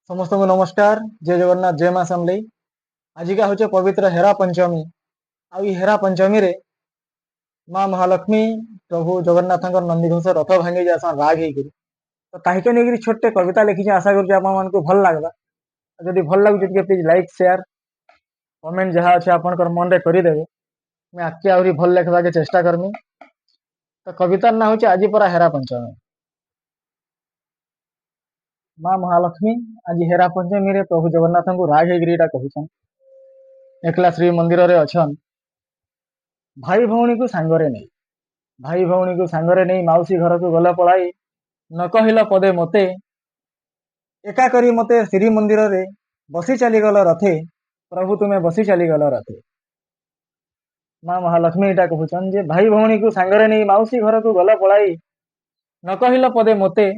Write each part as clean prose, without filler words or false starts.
समस्त को नमस्कार। जय जगन्नाथ जय माँ समलेई। आजिका हूँ पवित्र हेरा पंचमी। आई हेरा पंचमी रे माँ महालक्ष्मी प्रभु जगन्नाथ नंदीघोष रथ भांगी जासन राग होकर तो ताहिके नहीं छोटे कविता लिखी आशा कर भल लगला। जदि भल लगे प्लीज लाइक शेयर कमेंट जहाँ अच्छे आप मन में करदेवे। मैं आगे आहरी भल लिखवा के चेष्टा करमी। तो कवितार ना हूँ आज परा हेरा पंचमी। माँ महालक्ष्मी आज हेरा पंचमी रे प्रभु जगन्नाथ को राग होकर कहन एकला श्री मंदिर रे अछन भाई भौणी को सांगरे नहीं भाई भौणी को सांगरे नहीं माउसी घर को गल पलाई न कहला पदे मते एका करी मते श्री मंदिर रे बसी चलीगल रथे प्रभु तुम्हें बसी चलीगल रथे। माँ महालक्ष्मी इटा कहून जे भाई भौणी को सांगरे नहीं माउसी घर को गल पलाई न कहला पदे मते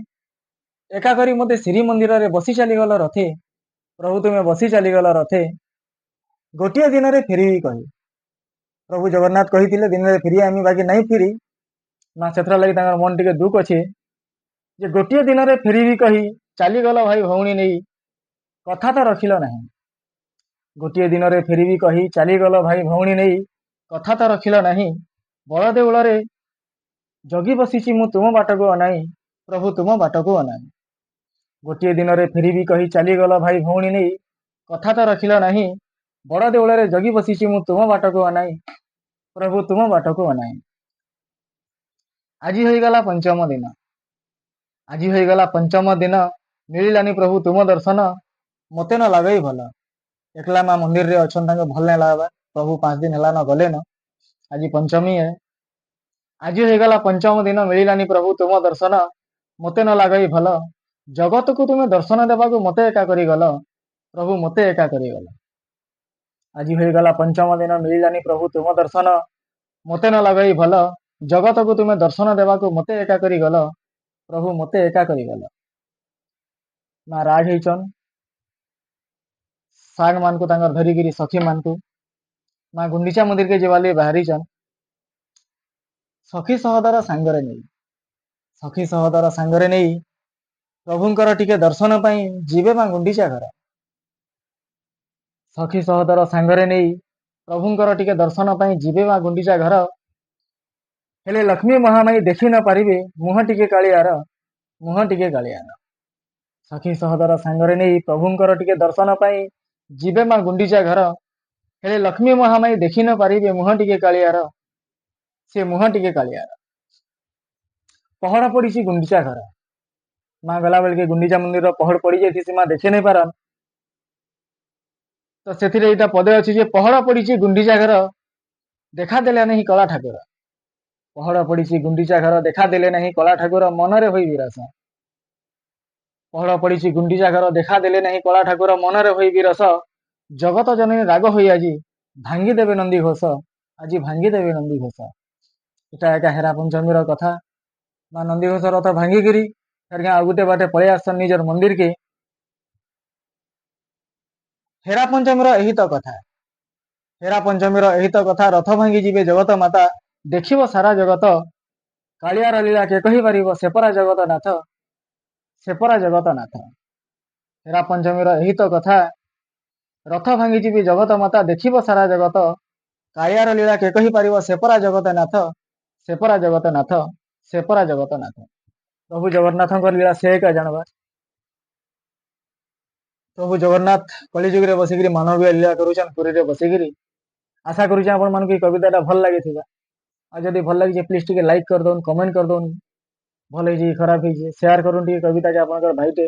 एका करी मते श्री मंदिर रे बसी चलीगल रथे प्रभु तुम्हें बसी चलीगल रथे गोटे दिन रे फेरी कही प्रभु जगन्नाथ कही दिन में फेरी आमी बाकी नहीं फेरी ना से लगी मन टे दुख अच्छे जे गोटे दिन में फेरी भी कही चलीगल भाई भौणी नहीं कथा तो रखिल ना। गोटे दिन में फेरी भी कही चलीगल भाई भौणी नहीं कथा तो रखिल ना। बड़ देउल जगी बसी मु तुम बाट को अनाई प्रभु तुम बाट को अनाई। गोटे दिन में फेरी भी कही चलीगल भाई भौणी नहीं कथा तो रखिल ना। बड़ देउल जगी बसी मु तुम बाट को अनाई प्रभु तुम बाट को अनाई। आज होगला पंचम दिन आज होगला पंचम दिन मिलानी प्रभु तुम दर्शन मते न लगे भल एकला माँ मंदिर रे अच्छा भल नहीं लगा प्रभु 5 दिन है न गले न आज पंचमी है। आज होगला पंचम दिन मिलानी प्रभु तुम दर्शन मते न लगे भल जगत को तुम्हें दर्शन देवा मते एका करी गल प्रभु मते एका करी गल। आज होगला पंचम दिन मिलानी प्रभु तुम दर्शन मते न लगे भल जगत को तुम्हें दर्शन देवा मते एका करी गल प्रभु मते एका करी गल। माँ राग होचन साग मान को धरिकी सखी मान को माँ गुंडीचा मंदिर के जीवाली बाहरी चन सखी सहोदर सांगरे नहीं सखी सहोदर सांगरे नहीं प्रभुंकर टिके दर्शन पाई जीवे माँ गुंडीचा घर सखी सहोदर सांगरे नहीं प्रभुंकर टिके दर्शन पाई जीवे माँ गुंडीचा घर हेले लक्ष्मी महामाई देखी न पारिबे मुह टिके कालियार मुह टिके कालियार। सखी सहोदर सांगरे नहीं प्रभुंकर टिके दर्शन पाई जीवे माँ गुंडीचा घर हेले लक्ष्मी महामाई देखी न पारिबे मुह टिके कालियार से मुह टिके कालियार। पहड़ पड़ी गुंडीचा घर माँ गला बेल के गुंडीचा मंदिर पहड़ पड़ जाती माँ देखे नहीं पारन तो से पदे अच्छी पहड़ पड़ी गुंडीचा घर देखा देले नहीं कला ठाकुर पहड़ पड़ी गुंडीचा घर देखा देले नहीं कला ठाकुर मनरे होई विरस पहड़ पड़ी गुंडीचा घर देखा देले नहीं कला ठाकुर मनरे होई विरस जगत जननी राग होई आज भांगी देवे नंदी घोष आज भांगी देवे नंदी घोष। इटा एका हेरा पंचमी कथा माँ नंदी घोष रथ भांगिकी आ गोटे बाटे पलि आसन निजर मंदिर के। हेरा पंचमी यही तो कथा हेरा पंचमी यही तो कथा रथ भांगी जीवे जगत माता देखिब सारा जगत कालियार लीला के कही पार सेपरा जगत नाथ सेपरा जगत नाथ। हेरा पंचमी यही तो कथा रथ भांगी जीवी जगत माता देखिब सारा जगत कालियार लीला के कही पार सेपरा जगत नाथ सेपरा जगत नाथ सेपरा जगत नाथ। प्रभु जगन्नाथ लीला से एक जानवा प्रभु जगन्नाथ कलिजुग रे बसिकी मानवीय लीला करुचन पुरी रे बसिकी। आशा करुचे आपण मन की कविताटा भल लगी जदि भल लगी प्लीज टिके लाइक कर दौन कमेंट कर दौन भल है खराब है शेयर करूँ टे कविता के आप भाईटे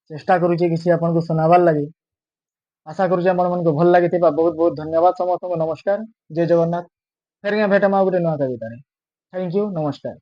चेष्टा करुचे किसी आपको सुनाबार लगे। आशा करुचे आपण मन को भल लगी बहुत बहुत धन्यवाद समस्त को नमस्कार जय जगन्नाथ। फेर भेटमा गोटे नुआ कवितार थैंक यू नमस्कार।